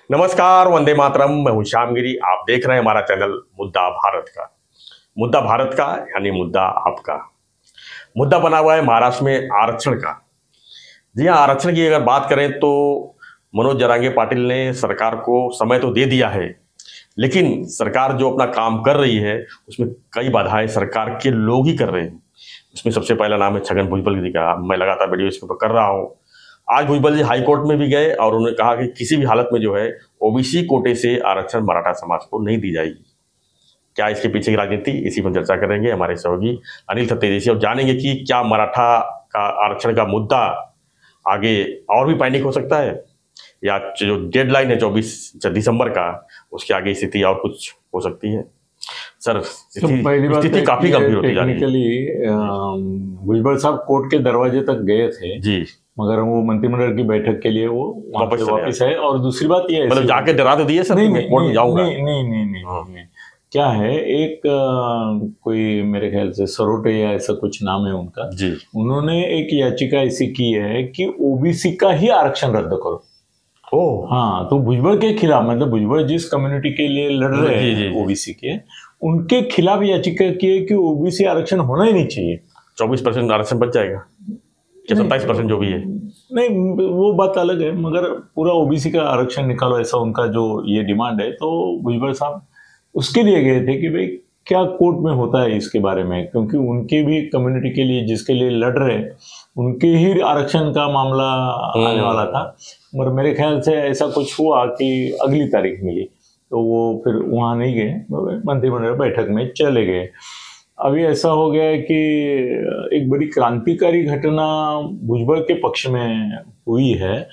नमस्कार, वंदे मातरम। मैं हूं श्यामगिरी। आप देख रहे हैं हमारा चैनल मुद्दा भारत का। मुद्दा भारत का यानी मुद्दा आपका। मुद्दा बना हुआ है महाराष्ट्र में आरक्षण का। जी हाँ, आरक्षण की अगर बात करें तो मनोज जरांगे पाटिल ने सरकार को समय तो दे दिया है, लेकिन सरकार जो अपना काम कर रही है उसमें कई बाधाएं सरकार के लोग ही कर रहे हैं। उसमें सबसे पहला नाम है छगन भुजबल जी का। मैं लगातार वीडियो इसके ऊपर कर रहा हूँ। आज भुजबल जी हाई कोर्ट में भी गए और उन्होंने कहा कि किसी भी हालत में जो है ओबीसी कोटे से आरक्षण मराठा समाज को नहीं दी जाएगी। क्या इसके पीछे की राजनीति, इसी पर चर्चा करेंगे हमारे सहयोगी अनिल थत्तेजी से और जानेंगे कि क्या मराठा का आरक्षण का मुद्दा आगे और भी पैनिक हो सकता है, या जो डेडलाइन है 24 दिसंबर का, उसके आगे स्थिति और कुछ हो सकती है। सर, स्थिति काफी गंभीर होती जा रही है। टेक्निकली भुजबल साहब कोर्ट के दरवाजे तक गए थे जी, मगर वो मंत्रिमंडल की बैठक के लिए वो वापस आए। और दूसरी बात ये है, मतलब जाके डरा तो दिए सर, मैं कोर्ट में जाऊंगा। नहीं, क्या है, एक कोई मेरे ख्याल से सरोटे या ऐसा कुछ नाम है उनका जी, उन्होंने एक याचिका ऐसी की है कि ओबीसी का ही आरक्षण रद्द करो। हाँ, तो भुजबल के खिलाफ, मतलब भुजबल जिस कम्युनिटी के लिए लड़ रहे हैं ओबीसी के, उनके खिलाफ याचिका की है कि ओबीसी आरक्षण होना ही नहीं चाहिए। 24% आरक्षण बच जाएगा क्या? 27% जो भी है। नहीं, वो बात अलग है, मगर पूरा ओबीसी का आरक्षण निकालो, ऐसा उनका जो ये डिमांड है। तो भुजबल साहब उसके लिए गए थे कि भाई क्या कोर्ट में होता है इसके बारे में, क्योंकि उनके भी कम्युनिटी के लिए जिसके लिए लड़ रहे हैं उनके ही आरक्षण का मामला आने वाला था। मगर मेरे ख्याल से ऐसा कुछ हुआ कि अगली तारीख मिली, तो वो फिर वहाँ नहीं गए, मंत्रिमंडल बैठक में चले गए। अभी ऐसा हो गया है कि एक बड़ी क्रांतिकारी घटना भुजबल के पक्ष में हुई है,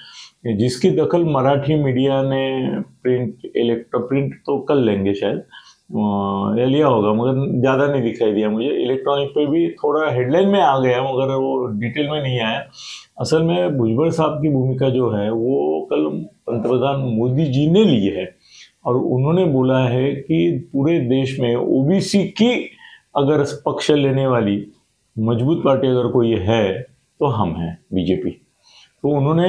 जिसकी दखल मराठी मीडिया ने प्रिंट तो कर लेंगे शायद, या लिया होगा, मगर ज़्यादा नहीं दिखाई दिया मुझे। इलेक्ट्रॉनिक पे भी थोड़ा हेडलाइन में आ गया, मगर वो डिटेल में नहीं आया। असल में भुजबल साहब की भूमिका जो है वो कल पंतप्रधान मोदी जी ने ली है, और उन्होंने बोला है कि पूरे देश में ओबीसी की अगर पक्ष लेने वाली मजबूत पार्टी अगर कोई है तो हम हैं, बीजेपी। तो उन्होंने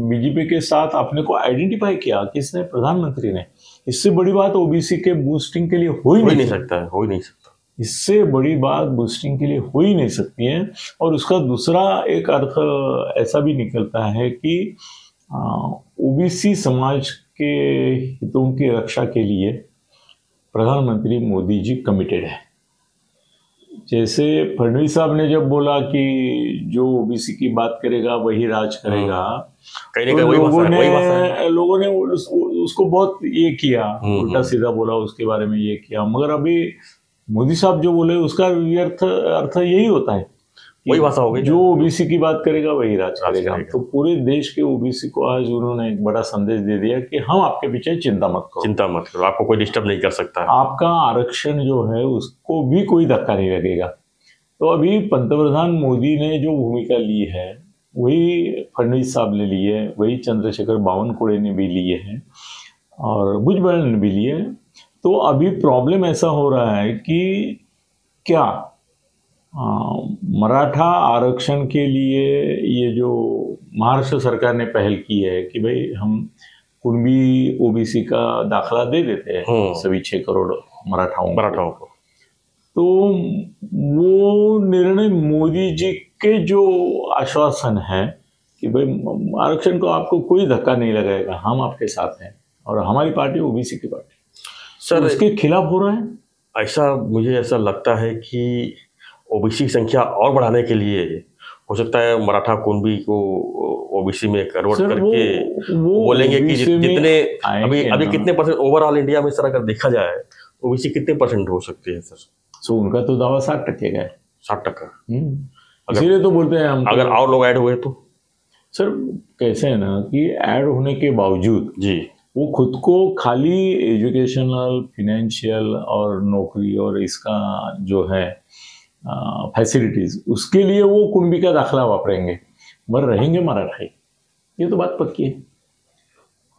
बीजेपी के साथ अपने को आइडेंटिफाई किया, किसने? प्रधानमंत्री ने। इससे बड़ी बात ओबीसी के बूस्टिंग के लिए हो ही नहीं सकता। इससे बड़ी बात बूस्टिंग के लिए हो ही नहीं सकती है। और उसका दूसरा एक अर्थ ऐसा भी निकलता है कि ओबीसी समाज के हितों की रक्षा के लिए प्रधानमंत्री मोदी जी कमिटेड है। जैसे फडणवीस साहब ने जब बोला कि जो ओबीसी की बात करेगा वही राज करेगा, तो लोगों ने उसको बहुत ये किया, उल्टा सीधा बोला उसके बारे में, ये किया। मगर अभी मोदी साहब जो बोले उसका अर्थ यही होता है, वही भाषा हो गई, जो ओबीसी की बात करेगा वही राज करेगा। तो पूरे देश के ओबीसी को आज उन्होंने एक बड़ा संदेश दे दिया कि हम आपके पीछे चिंता मत करो, आपको कोई डिस्टर्ब नहीं कर सकता, आपका आरक्षण जो है उसको भी कोई धक्का नहीं लगेगा। तो अभी पंतप्रधान मोदी ने जो भूमिका ली है वही फडणवीस साहब ने ली है, वही चंद्रशेखर बावनकुळे ने भी लिए हैं, और भुजबल ने भी लिए। तो अभी प्रॉब्लम ऐसा हो रहा है कि क्या मराठा आरक्षण के लिए ये जो महाराष्ट्र सरकार ने पहल की है कि भाई हम कुणबी ओबीसी का दाखला दे देते हैं सभी 6 करोड़ मराठाओं को, तो वो निर्णय मोदी जी के जो आश्वासन है कि भाई आरक्षण को आपको कोई धक्का नहीं लगाएगा, हम आपके साथ हैं, और हमारी पार्टी ओबीसी की पार्टी सर, तो उसके खिलाफ हो रहा है। मुझे ऐसा लगता है कि ओबीसी की संख्या और बढ़ाने के लिए हो सकता है मराठा कुणबी को ओबीसी में कन्वर्ट करके वो बोलेंगे कि जितने अभी कितने परसेंट ओवरऑल इंडिया में सर अगर देखा जाए ओबीसी कितने परसेंट हो सकते हैं सर? सो उनका तो दावा 60% का है। 60%। इसीलिए तो बोलते हैं हम, अगर और लोग ऐड हुए तो सर कैसे है ना कि ऐड होने के बावजूद जी वो खुद को खाली एजुकेशनल, फिनेंशियल और नौकरी और इसका जो है फैसिलिटीज, उसके लिए वो कुणबी का दाखला वापरेंगे, मगर रहेंगे मराठा ही, ये तो बात पक्की है।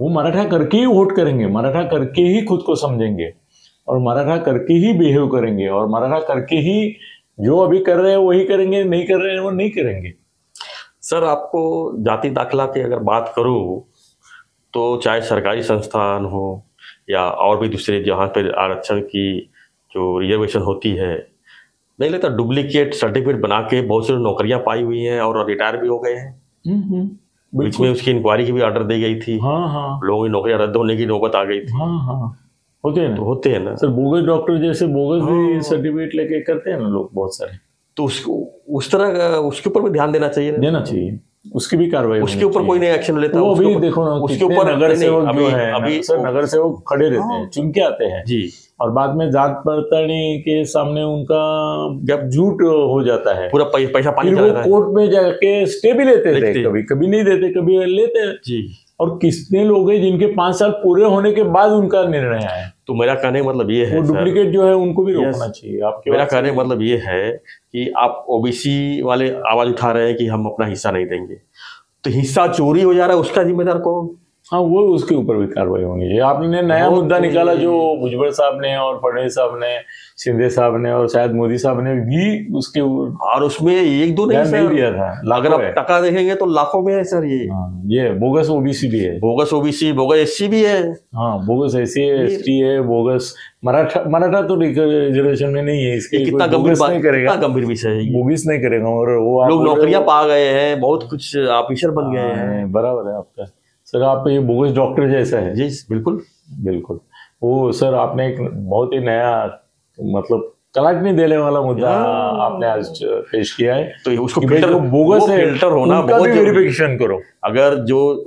वो मराठा करके ही वोट करेंगे, मराठा करके ही खुद को समझेंगे, और मराठा करके ही बिहेव करेंगे, और मराठा करके ही जो अभी कर रहे हैं वही करेंगे, नहीं कर रहे हैं वो नहीं करेंगे। सर आपको जाति दाखला की अगर बात करूं तो चाहे सरकारी संस्थान हो या और भी दूसरे जहाँ पर आरक्षण की जो रिजर्वेशन होती है, नहीं लगता डुप्लीकेट सर्टिफिकेट बना के बहुत सी नौकरियां पाई हुई हैं और रिटायर भी हो गए हैं। बीच बिल्कुल। में उसकी इंक्वायरी की भी ऑर्डर दी गई थी, हाँ हाँ लोगों की नौकरियां रद्द होने की नौबत आ गई थी। हाँ हाँ, होते हैं तो ना होते हैं ना, सर, बोगस डॉक्टर जैसे बोगस भी हाँ। सर्टिफिकेट लेके करते हैं ना लोग बहुत सारे। तो उस तरह का उसके ऊपर भी ध्यान देना चाहिए ना। देना चाहिए, उसकी भी कार्रवाई उसके होनी ऊपर कोई चाहिए। नहीं एक्शन लेता। वो उसके अभी ऊपर- देखो ना, उसके कितने ऊपर नगर सेवक नहीं, जो है अभी सर, नगर सेवक खड़े रहते हैं, चुन के आते हैं जी, और बाद में जात पड़ताल के सामने उनका जब झूठ हो जाता है, पूरा पैसा पानी फिर चला वो जाता है। कोर्ट में जाके स्टे भी लेते थे, लेते। कभी कभी नहीं देते, कभी लेते हैं। जी, और कितने लोग हैं जिनके 5 साल पूरे होने के बाद उनका निर्णय आया। तो मेरा कहने का मतलब ये है वो सर, डुप्लीकेट जो है उनको भी Yes. रोकना चाहिए। आपके मेरा बात कहने सही का मतलब ये है कि आप ओबीसी वाले आवाज उठा रहे हैं कि हम अपना हिस्सा नहीं देंगे, तो हिस्सा चोरी हो जा रहा है, उसका जिम्मेदार कौन? हाँ, वो उसके ऊपर भी कार्रवाई होनी चाहिए। आपने नया बहुत मुद्दा निकाला जो भुजबल साहब ने और फडणवीस साहब ने, शिंदे साहब ने और शायद मोदी साहब ने भी उसके और उसमें एक दो नहीं ध्यान नहीं सर, दिया था। अगर लाखों आप है। टका देखेंगे तो लाखों में है सर। ये बोगस ओबीसी भी है, बोगस ओबीसी, बोगस एससी भी है। हाँ, बोगस एससी है, एसटी है, बोगस मराठा तो रिजर्वेशन में नहीं है, इसके ये लिए कितना कोई गंभीर बोगस बात, नहीं करेगा, कितना गंभीर विषय है ये। बोगस नहीं करेगा। और वो आप लोग बोल रहे नौकरियां हो- पा गए हैं, बहुत कुछ ऑफिसर बन गए हैं। हाँ, बराबर है आपका सर। आप ये बोगस डॉक्टर जैसा है। जी बिल्कुल। बिल्कुल। वो सर आपने एक बहुत ही नया, मतलब कलाटनी देने वाला मुद्दा आपने आज पेश किया है तो उसको कि भाई फिल्टर, जो बोगस वो है फिल्टर होना उनका बहुत भी जरूरी है। वेरिफिकेशन करो। अगर जो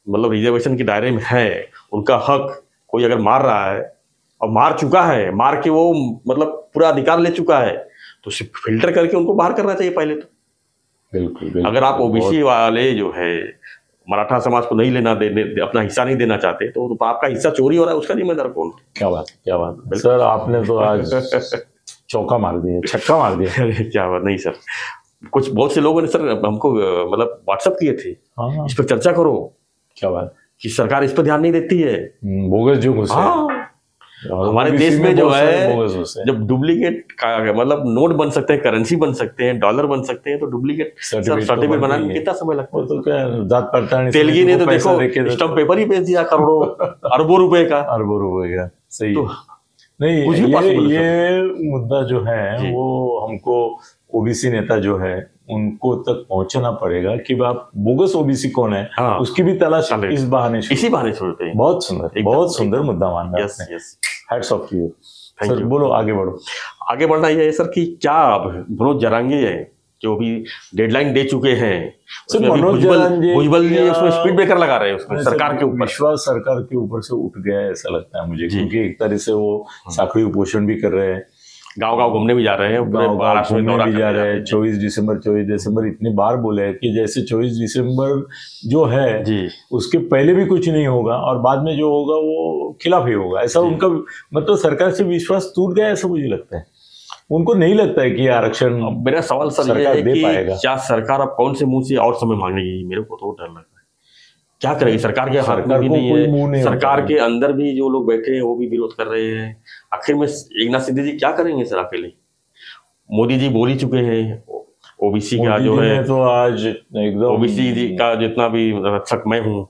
मतलब रिजर्वेशन के दायरे में है, उनका हक कोई अगर मार रहा है और मार चुका है, मार के वो मतलब पूरा अधिकार ले चुका है, तो उसे फिल्टर करके उनको बाहर करना चाहिए पहले तो। बिल्कुल, बिल्कुल। अगर आप ओबीसी वाले जो है मराठा समाज को नहीं लेना अपना हिस्सा नहीं देना चाहते, तो आपका हिस्सा चोरी हो रहा है, उसका जिम्मेदार कौन? क्या बात, क्या बात सर, आपने तो आज चौका मार दिया, छक्का मार दिया। अरे क्या बात नहीं सर, कुछ बहुत से लोगों ने सर हमको मतलब व्हाट्सएप किए थे, हाँ, इस पर चर्चा करो, क्या बात, कि सरकार इस पर ध्यान नहीं देती है। बोगस जो घुसे हाँ, और हमारे OBC देश में जो बहुत सारे है, बोगस घुसे। जब डुप्लीकेट मतलब नोट बन सकते हैं, करेंसी बन सकते हैं, डॉलर बन सकते हैं, तो डुप्लीकेट सर्टिफिकेट सर्टिफिकेट तो बनाने बनते में ही कितना समय लगता वो है? तो क्या जात पड़ताल तेलगी ने तो पैसा देखो देके स्टम्प पेपर ही बेच दिया करोड़ों अरबों रुपए का। अरबों रुपए का, सही तो है। नहीं, कुछ भी possible है ये मुद्दा जो है जी। वो हमको ओबीसी नेता जो है उनको तक पहुंचना पड़ेगा कि आप बोगस ओबीसी कौन है, हाँ। उसकी भी तलाश चले। इस बहाने से। इसी बहाने छोड़ते हैं। बहुत सुंदर, एकदम, बहुत सुंदर एकदम। मुद्दा माना यस आपने। Yes, hats off to you Thank sir. you. बोलो, आगे बढ़ो। आगे बढ़ना ये है सर कि क्या अब मनोज जरांगे है जो भी डेडलाइन दे चुके हैं, उसमें अभी मनोज भुजबल जी या- उसमें स्पीड ब्रेकर लगा रहे हैं उसमें सरकार के ऊपर। विश्वास सरकार के ऊपर से उठ गया है ऐसा लगता है मुझे, जी। क्योंकि एक तरह से वो साखड़ी उपोषण भी कर रहे हैं, गांव गांव घूमने भी जा रहे हैं, पूरे गाँव महाराष्ट्र में घूमने दौरा भी करने जा रहे हैं। 24 दिसंबर इतनी बार बोले हैं कि जैसे 24 दिसंबर जो है जी उसके पहले भी कुछ नहीं होगा और बाद में जो होगा वो खिलाफ ही होगा, ऐसा उनका मतलब सरकार से विश्वास टूट गया ऐसा मुझे लगता है। उनको नहीं लगता है कि ये आरक्षण अब मेरा सवाल सर ये सरकार है दे कि पाएगा। क्या सरकार अब कौन से मुंह से और समय मांगेगी? मेरे को तो डर लग रहा है, क्या करेगी सरकार के हाथ में सरकार भी को नहीं कोई है। मुंह नहीं सरकार होता। के अंदर भी जो लोग बैठे हैं वो भी विरोध कर रहे हैं। आखिर में एकनाथ शिंदे जी क्या करेंगे सर अकेले? मोदी जी बोल ही चुके हैं, ओबीसी का मोदी जो जी है, ने तो आज एकदम ओबीसी जी का जितना भी रक्षक मैं हूँ,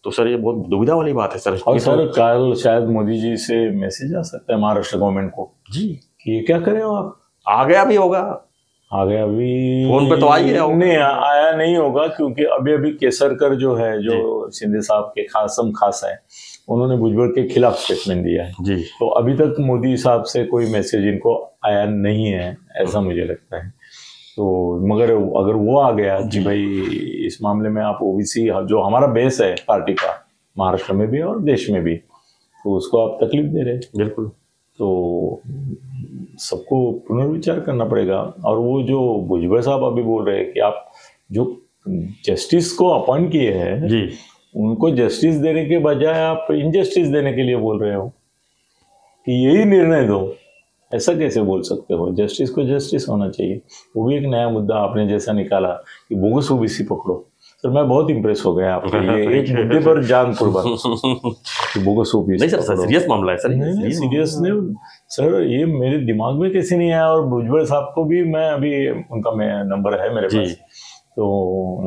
तो सर ये बहुत दुविधा वाली बात है सर। और ये तो- सर कल शायद मोदी जी से मैसेज आ सकता है महाराष्ट्र गवर्नमेंट को जी कि ये क्या करें आप, आ गया भी होगा, आ गया अभी फोन पे तो आ ही गया होगा। नहीं आया नहीं होगा, क्योंकि अभी केसरकर जो है, जो शिंदे साहब के खास है, उन्होंने भुजबल के खिलाफ स्टेटमेंट दिया है। जी तो अभी तक मोदी साहब से कोई मैसेज इनको आया नहीं है ऐसा मुझे लगता है। तो मगर अगर वो आ गया कि भाई इस मामले में आप ओबीसी जो हमारा बेस है पार्टी का महाराष्ट्र में भी और देश में भी, तो उसको आप तकलीफ दे रहे हैं, बिल्कुल। तो सबको पुनर्विचार करना पड़ेगा। और वो जो भुजबल साहब अभी बोल रहे हैं कि आप जो जस्टिस को अपॉइंट किए हैं जी उनको जस्टिस देने के बजाय आप इनजस्टिस देने के लिए बोल रहे हो कि यही निर्णय दो, ऐसा कैसे बोल सकते हो? जस्टिस को जस्टिस होना चाहिए। वो भी एक नया मुद्दा आपने जैसा निकाला कि बोगस ओबीसी पकड़ो, सर मैं बहुत इंप्रेस हो गया आपके ये एक मुद्दे पर जान कुर्बान कि बोगस ओबीसी। नहीं सर, सीरियस मामला है सर, नहीं सीरियस नहीं सर, ये मेरे दिमाग में कैसे नहीं आया। और भुजबल साहब को भी मैं अभी उनका नंबर है मेरे पास, तो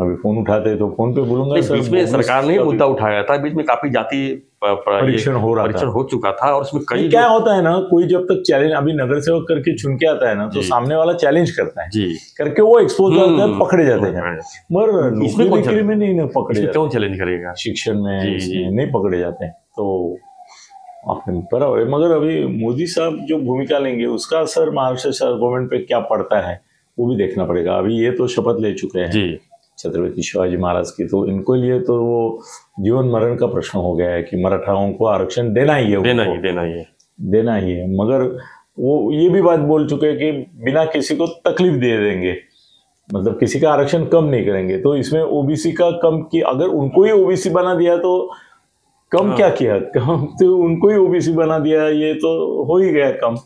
अभी फोन उठाते तो फोन पे बोलूंगा नहीं, सर बीच में सरकार ने का मुद्दा उठाया था, बीच में काफी जाति परीक्षण हो रहा था। परीक्षण हो चुका था, और उसमें कई क्या होता है ना, कोई जब तक चैलेंज, अभी नगर सेवक करके चुन के आता है ना, तो जी। सामने वाला चैलेंज करता है, जी करके वो एक्सपोज होते हैं, पकड़े जाते हैं। मगर इसमें कौन नौकरी में नहीं पकड़े इसमें जाते, कौन चैलेंज करेगा? शिक्षण में जी, इसमें जी। नहीं पकड़े जाते हैं। तो आपने बराबर है, मगर अभी मोदी साहब जो भूमिका लेंगे उसका असर महाराष्ट्र गवर्नमेंट पे क्या पड़ता है वो भी देखना पड़ेगा। अभी ये तो शपथ ले चुके हैं जी छत्रपति शिवाजी महाराज की, तो इनको लिए तो वो जीवन मरण का प्रश्न हो गया है कि मराठाओं को आरक्षण देना ही है, देना उनको ही है। मगर वो ये भी बात बोल चुके हैं कि बिना किसी को तकलीफ दे देंगे, मतलब किसी का आरक्षण कम नहीं करेंगे। तो इसमें ओबीसी का कम की, अगर उनको ही ओबीसी बना दिया तो कम क्या किया, कम तो उनको ही ओबीसी बना दिया, ये तो हो ही गया कम।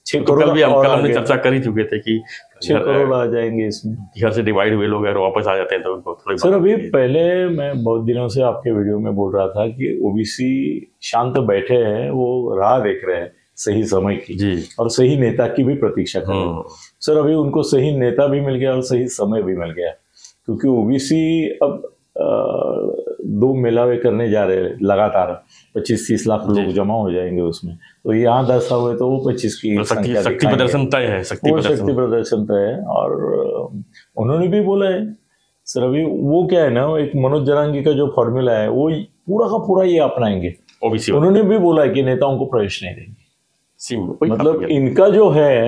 6 तो करोड़ कल हमने चर्चा कर ही चुके थे कि 6 करोड़ आ जाएंगे इसमें। घर से डिवाइड हुए लोग अगर वापस आ जाते हैं तो उनको थोड़ी सर अभी पहले मैं बहुत दिनों से आपके वीडियो में बोल रहा था कि ओबीसी शांत बैठे हैं, वो राह देख रहे हैं सही समय की, जी और सही नेता की भी प्रतीक्षा कर रहे हैं। सर अभी उनको सही नेता भी मिल गया और सही समय भी मिल गया, क्योंकि ओबीसी अब 2 मेलावे करने जा रहे हैं लगातार, 25-30 लाख लोग जमा हो जाएंगे उसमें। तो यहाँ 10 हुए तो वो 25 की संख्या शक्ति प्रदर्शन तय है, शक्ति प्रदर्शन तय है। और उन्होंने भी बोला है सर, अभी वो क्या है ना, एक मनोज जरांगी का जो फॉर्मूला है वो पूरा का पूरा ये अपनाएंगे ओबीसी। उन्होंने भी बोला है कि नेताओं को प्रवेश नहीं देंगे। मतलब इनका जो है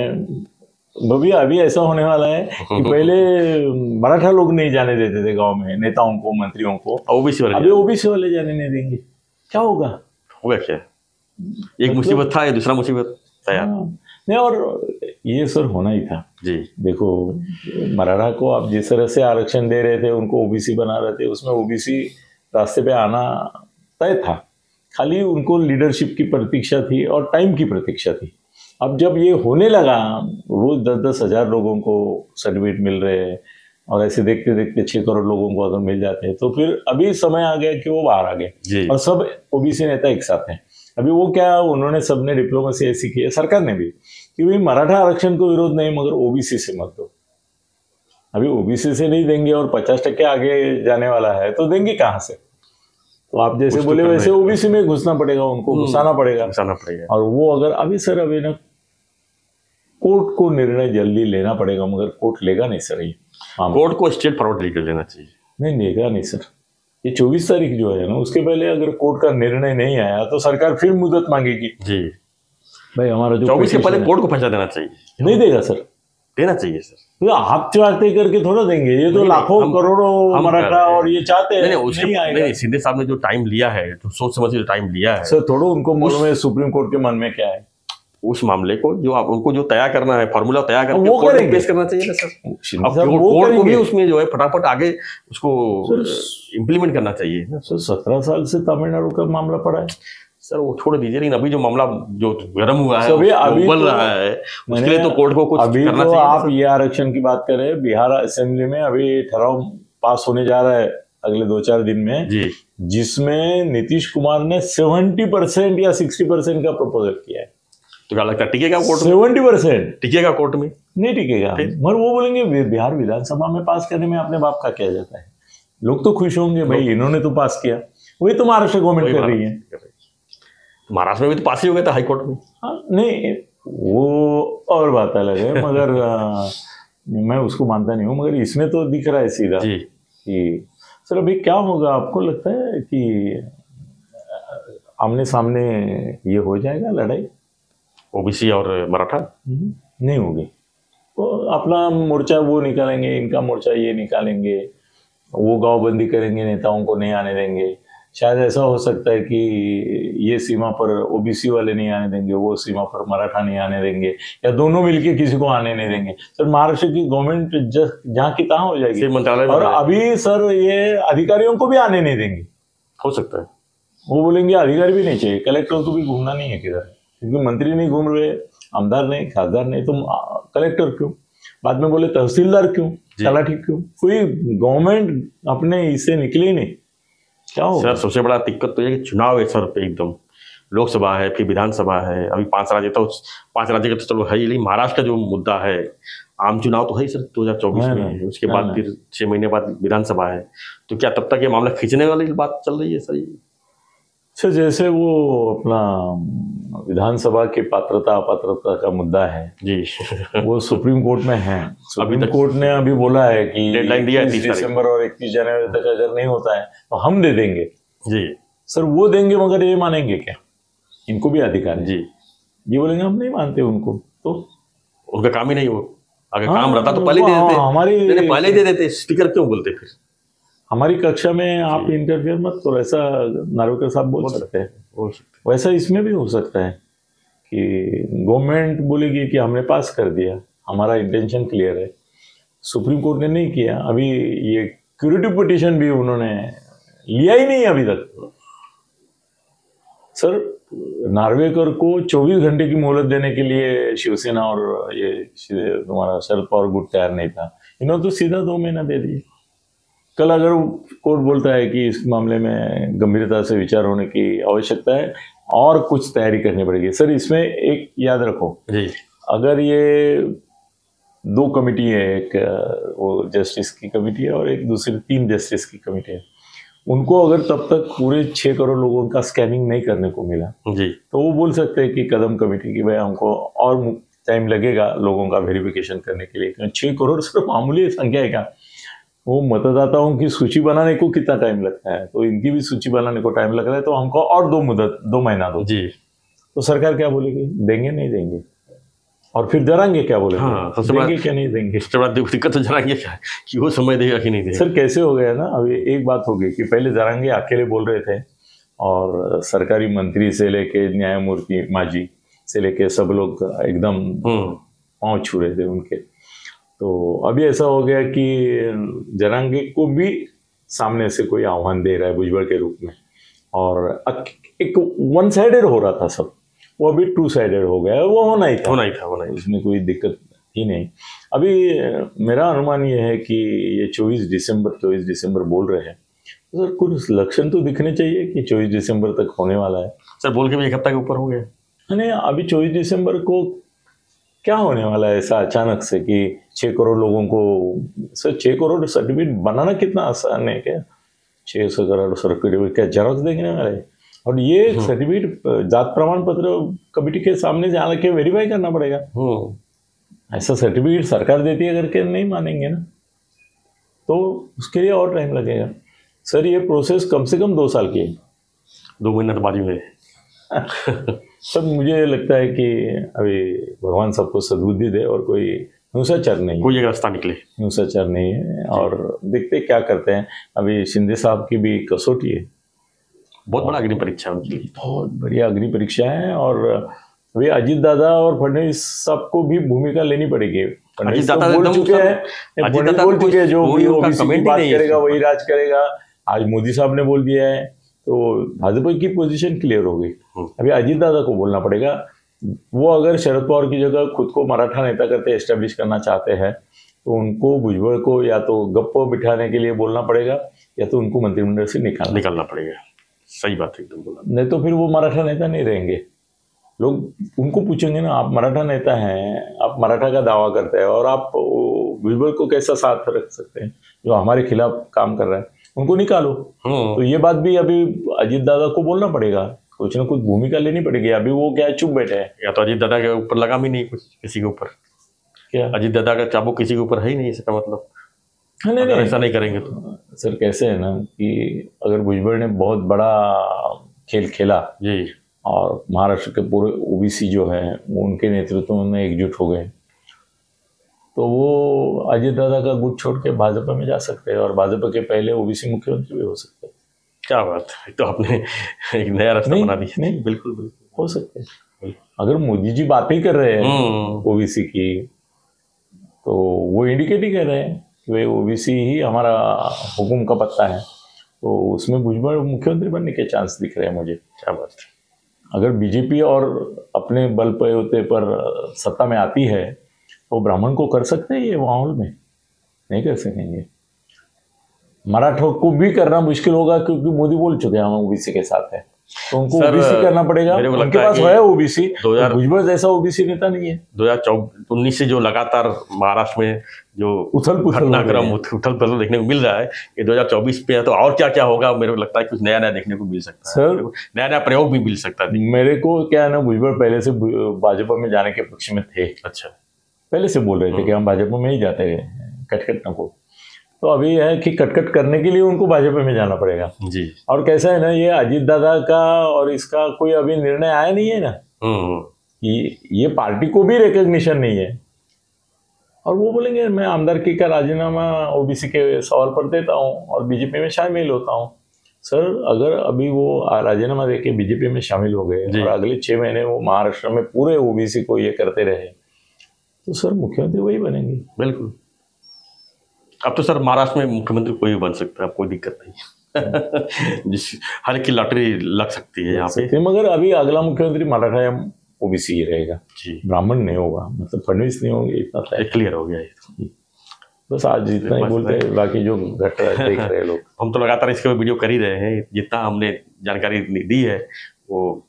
अभी ऐसा होने वाला है कि पहले मराठा लोग नहीं जाने देते थे गांव में नेताओं को, मंत्रियों को, ओबीसी वाले, अभी ओबीसी वाले जाने नहीं देंगे। क्या होगा क्या? एक मुसीबत था, दूसरा मुसीबत तैयार। नहीं, और ये सर होना ही था जी। देखो, मराठा को आप जिस तरह से आरक्षण दे रहे थे, उनको ओबीसी बना रहे थे, उसमें ओबीसी रास्ते पे आना तय था। खाली उनको लीडरशिप की प्रतीक्षा थी और टाइम की प्रतीक्षा थी। अब जब ये होने लगा, रोज 10-10 हजार लोगों को सर्टिफिकेट मिल रहे हैं, और ऐसे देखते देखते 6 करोड़ लोगों को अगर मिल जाते हैं, तो फिर अभी समय आ गया कि वो बाहर आ गए और सब ओबीसी नेता एक साथ हैं। अभी वो क्या, उन्होंने सबने डिप्लोमेसी ऐसी की है, सरकार ने भी, कि भाई मराठा आरक्षण को विरोध नहीं, मगर ओबीसी से मत दो। अभी ओबीसी से नहीं देंगे और 50% आगे जाने वाला है तो देंगे कहाँ से? तो आप जैसे बोले वैसे ओबीसी में घुसना पड़ेगा, उनको घुसाना पड़ेगा। और वो अगर अभी ना कोर्ट को निर्णय जल्दी लेना पड़ेगा, मगर कोर्ट लेगा नहीं सर। ये कोर्ट को स्ट्रेट फॉरवर्ड लेकर लेना चाहिए। नहीं लेगा नहीं सर। ये 24 तारीख जो है ना, उसके पहले अगर कोर्ट का निर्णय नहीं आया तो सरकार फिर मुदत मांगेगी। जी भाई हमारा जो 24 के पहले कोर्ट को फैसला देना चाहिए। नहीं देगा सर, देना चाहिए सर। तो हाथ चाहते करके थोड़ा देंगे, ये तो लाखों करोड़ों मराठा और ये चाहते हैं। नहीं, शिंदे साहब ने जो टाइम लिया है, जो सोच समझ के टाइम लिया है सर, थोड़ा उनको मालूम है सुप्रीम कोर्ट के मन में क्या है। उस मामले को जो आप उनको जो तैयार करना है, फॉर्मूला तैयार करके वो कोर्ट में पेश करना चाहिए ना सर। अब कोर्ट को भी उसमें जो है फटाफट आगे उसको इम्प्लीमेंट करना चाहिए ना सर। 17 साल से तमिलनाडु का मामला पड़ा है सर, वो छोड़ दीजिए, लेकिन अभी जो मामला जो गर्म हुआ है, अभी उबल रहा है, उसके लिए तो कोर्ट को कुछ करना चाहिए। आप ये आरक्षण की बात करें, बिहार असेंबली में अभी ठहराव पास होने जा रहा है अगले 2-4 दिन में जी, जिसमें नीतीश कुमार ने 70% या 60% का प्रपोजल किया है। तो क्या लगता है टिकेगा कोर्ट में? 70% टिकेगा कोर्ट में? नहीं टिकेगा। मगर वो बोलेंगे बिहार विधानसभा में पास करने में अपने बाप का क्या जाता है। लोग तो खुश होंगे, भाई इन्होंने तो पास किया, वही तो महाराष्ट्र गवर्नमेंट कर रही है। महाराष्ट्र में भी तो पास ही हो गया था हाई कोर्ट में। नहीं, वो और बात अलग है, मगर मैं उसको मानता नहीं हूँ। मगर इसमें तो दिख रहा है सीधा कि सर अभी क्या होगा। आपको लगता है कि आमने सामने ये हो जाएगा लड़ाई ओबीसी और मराठा? नहीं होगी। तो अपना मोर्चा वो निकालेंगे, इनका मोर्चा ये निकालेंगे, वो गांवबंदी करेंगे, नेताओं को नहीं आने देंगे। शायद ऐसा हो सकता है कि ये सीमा पर ओबीसी वाले नहीं आने देंगे, वो सीमा पर मराठा नहीं आने देंगे, या दोनों मिलके किसी को आने नहीं देंगे। सर महाराष्ट्र की गवर्नमेंट जहाँ की तहाँ हो जाएगी। और अभी सर ये अधिकारियों को भी आने नहीं देंगे। हो सकता है वो बोलेंगे अधिकारी भी नहीं चाहिए, कलेक्टर को भी घूमना नहीं है किधर, क्योंकि मंत्री नहीं घूम रहे, आमदार नहीं, खासदार नहीं, तो कलेक्टर क्यों? बाद में बोले तहसीलदार क्यों, तलाठी क्यों? कोई गवर्नमेंट अपने इससे निकली नहीं। क्या हो सर? सबसे बड़ा दिक्कत तो ये कि चुनाव है सर पे एकदम लोकसभा है, फिर विधानसभा है, अभी 5 राज्य, तो 5 राज्य का तो चलो है ही, लेकिन महाराष्ट्र का जो मुद्दा है, आम चुनाव तो है ही सर 2024 में है, उसके बाद फिर 6 महीने बाद विधानसभा है, तो क्या तब तक ये मामला खींचने वाली बात चल रही है सर? सर जैसे वो अपना विधानसभा की पात्रता अपात्रता का मुद्दा है जी वो सुप्रीम कोर्ट में है। सुप्रीम कोर्ट ने अभी बोला है कि डेडलाइन दिया है 30 दिसंबर और 31 जनवरी तक अगर नहीं होता है तो हम दे देंगे। जी सर वो देंगे, मगर ये मानेंगे क्या? इनको भी अधिकार है। जी, ये बोलेंगे हम नहीं मानते उनको, तो उनका काम ही नहीं हो। अगर हाँ, काम रहता तो पहले ही दे देते, हमारी पहले ही दे देते, स्पीकर क्यों बोलते फिर? हमारी कक्षा में आप इंटरफेयर मत करो, ऐसा नार्वेकर साहब बोल सकते हैं। वैसा इसमें भी हो सकता है कि गवर्नमेंट बोलेगी कि हमने पास कर दिया, हमारा इंटेंशन क्लियर है, सुप्रीम कोर्ट ने नहीं किया। अभी ये क्यूरेटिव पिटीशन भी उन्होंने लिया ही नहीं अभी तक। सर नार्वेकर को 24 घंटे की मोहलत देने के लिए शिवसेना और ये तुम्हारा शरद पवार गुट तैयार नहीं था, इन्होंने तो सीधा 2 महीना दे दिए। कल अगर कोर्ट बोलता है कि इस मामले में गंभीरता से विचार होने की आवश्यकता है और कुछ तैयारी करनी पड़ेगी। सर इसमें एक याद रखो जी, अगर ये 2 कमेटी है, एक वो जस्टिस की कमेटी है और एक दूसरी 3 जस्टिस की कमेटी है, उनको अगर तब तक पूरे 6 करोड़ लोगों का स्कैनिंग नहीं करने को मिला जी, तो वो बोल सकते हैं कि कदम कमेटी की भाई हमको और टाइम लगेगा लोगों का वेरिफिकेशन करने के लिए। 6 करोड़ सिर्फ मामूली संख्या है क्या? वो मतदाताओं की सूची बनाने को कितना टाइम लगता है, तो इनकी भी सूची बनाने को टाइम लग रहा है, तो हमको और 2 महीना दो जी। तो सरकार क्या बोलेगी? देंगे नहीं देंगे? और फिर जरांगे क्या बोलेंगे? हाँ, देंगे क्या नहीं देंगे? सबसे बड़ा दिक्कत तो जरांगे क्या कि वो समय देगा कि नहीं देगा। सर कैसे हो गया ना, अभी एक बात हो गई कि पहले जरांगे अकेले बोल रहे थे और सरकारी मंत्री से लेके न्यायमूर्ति मांझी से लेके सब लोग एकदम पाँव छू रहे थे उनके। तो अभी ऐसा हो गया कि जरांगे को भी सामने से कोई आह्वान दे रहा है भुजबल के रूप में, और एक 1 साइडेड हो रहा था सब, वो अभी 2 साइडेड हो गया। वो होना ही था, उसमें कोई दिक्कत ही नहीं। अभी मेरा अनुमान ये है कि ये 24 दिसंबर बोल रहे हैं, तो सर कुछ लक्षण तो दिखने चाहिए कि 24 दिसंबर तक होने वाला है। सर बोल के भी 1 हफ्ता के ऊपर हो गया। नहीं, अभी 24 दिसंबर को क्या होने वाला है ऐसा अचानक से कि 6 करोड़ लोगों को? सर 6 करोड़ सर्टिफिकेट बनाना कितना आसान है क्या? 600 करोड़ सर्टिफिकेट क्या जेरॉक्स देखने वाले? और ये सर्टिफिकेट जात प्रमाण पत्र कमेटी के सामने जाने के वेरीफाई करना पड़ेगा। ऐसा सर्टिफिकेट सरकार देती है करके नहीं मानेंगे ना, तो उसके लिए और टाइम लगेगा। सर ये प्रोसेस कम से कम 2 साल की है। 2 महीना तो बाद में सब मुझे लगता है कि अभी भगवान सबको सद्बुद्धि दे और कोई हिंसाचार नहीं, कोई एक रास्ता निकले, हिंसाचार नहीं है, और देखते क्या करते हैं। अभी शिंदे साहब की भी कसौटी है, बहुत बड़ा अग्नि परीक्षा है उनकी, बहुत बढ़िया अग्नि परीक्षा है। और अभी अजीत दादा और फडणवीस साहब को भी भूमिका लेनी पड़ेगी। अजीत दादा बोल चुके हैं जो भी ओबीसी की बात करेगा वही राज करेगा। आज मोदी साहब ने बोल दिया है, तो भाजपा की पोजीशन क्लियर हो गई। अभी अजीत दादा को बोलना पड़ेगा। वो अगर शरद पवार की जगह खुद को मराठा नेता करते एस्टेब्लिश करना चाहते हैं तो उनको भुजबल को या तो गप्पो बिठाने के लिए बोलना पड़ेगा या तो उनको मंत्रिमंडल से निकालना पड़ेगा। सही बात है, एकदम बोला। नहीं तो फिर वो मराठा नेता नहीं रहेंगे। लोग उनको पूछेंगे ना, आप मराठा नेता हैं, आप मराठा का दावा करते हैं और आप भुजबल को कैसा साथ रख सकते हैं जो हमारे खिलाफ काम कर रहा है? उनको निकालो। तो ये बात भी अभी अजीत दादा को बोलना पड़ेगा, कुछ ना कुछ भूमिका लेनी पड़ेगी। अभी वो क्या चुप बैठे हैं? या तो अजीत दादा के ऊपर लगा भी नहीं कुछ, किसी के ऊपर क्या अजीत दादा का चाबुक किसी के ऊपर है ही नहीं, इसका मतलब नहीं, ऐसा नहीं करेंगे तो। सर कैसे है ना कि अगर भुजबल ने बहुत बड़ा खेल खेला जी और महाराष्ट्र के पूरे ओबीसी जो है वो उनके नेतृत्व में एकजुट हो गए तो वो अजीत दादा का गुट छोड़ के भाजपा में जा सकते हैं और भाजपा के पहले ओबीसी मुख्यमंत्री भी हो सकते हैं। क्या बात है, तो आपने एक नया रास्ता बना दिया। नहीं, बिल्कुल हो सकते हैं। अगर मोदी जी बात ही कर रहे हैं ओबीसी की तो वो इंडिकेट ही कर रहे हैं कि भाई ओबीसी ही हमारा हुकुम का पत्ता है, तो उसमें भुजबल मुख्यमंत्री बनने के चांस दिख रहे हैं मुझे। क्या बात है, अगर बीजेपी और अपने बल पे पर सत्ता में आती है तो ब्राह्मण को कर सकते हैं ये माहौल में? नहीं कर सकेंगे। मराठों को भी करना मुश्किल होगा क्योंकि मोदी बोल चुके हैं हम ओबीसी के साथ है। तो उनको सर, ओबीसी करना पड़ेगा। मेरे को उनके लगता है पास कि है ओबीसी, 2000 भुजबल जैसा ओबीसी नेता नहीं है। 2019 से जो लगातार महाराष्ट्र में जो उथल-पुथल हो घटनाक्रम रही है। उथल पुथल देखने को मिल रहा है, ये 2024 पे है, तो और क्या क्या होगा मेरे को लगता है कुछ नया नया देखने को मिल सकता है, सर, नया नया प्रयोग भी मिल सकता है। मेरे को क्या है ना, भुजबल पहले से भाजपा में जाने के पक्ष में थे। अच्छा, पहले से बोल रहे थे कि हम भाजपा में ही जाते हैं, कटकट न को। तो अभी है कि कटकट करने के लिए उनको भाजपा में जाना पड़ेगा जी। और कैसा है ना, ये अजीत दादा का और इसका कोई अभी निर्णय आया नहीं है ना कि ये पार्टी को भी रिकॉग्निशन नहीं है, और वो बोलेंगे मैं आमदारकी का राजीनामा ओबीसी के सवाल पर देता हूँ और बीजेपी में शामिल होता हूँ। सर, अगर अभी वो राजीनामा देके बीजेपी में शामिल हो गए और अगले 6 महीने वो महाराष्ट्र में पूरे ओबीसी को ये करते रहे, तो सर मुख्यमंत्री वही बनेंगे। बिल्कुल। अब तो सर महाराष्ट्र में मुख्यमंत्री कोई भी बन सकता है, कोई दिक्कत नहीं जिस हर एक की लॉटरी लग सकती है यहाँ पे। मगर अभी अगला मुख्यमंत्री मराठा या ओबीसी ही रहेगा जी, ब्राह्मण नहीं होगा, मतलब फडणवीस नहीं होंगे, इतना तय क्लियर हो गया ये। बस आज जितना ही बोलते हैं, बाकी जो घट रहा है देख रहे हैं लोग। हम तो लगातार इसके ऊपर वीडियो कर ही रहे हैं, जितना हमने जानकारी दी है वो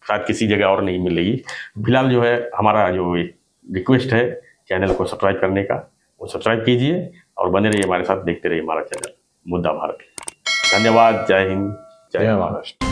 शायद किसी जगह और नहीं मिलेगी। फिलहाल जो है हमारा जो रिक्वेस्ट है चैनल को सब्सक्राइब करने का, वो सब्सक्राइब कीजिए और बने रहिए हमारे साथ, देखते रहिए हमारा चैनल मुद्दा भारत। धन्यवाद। जय हिंद, जय महाराष्ट्र।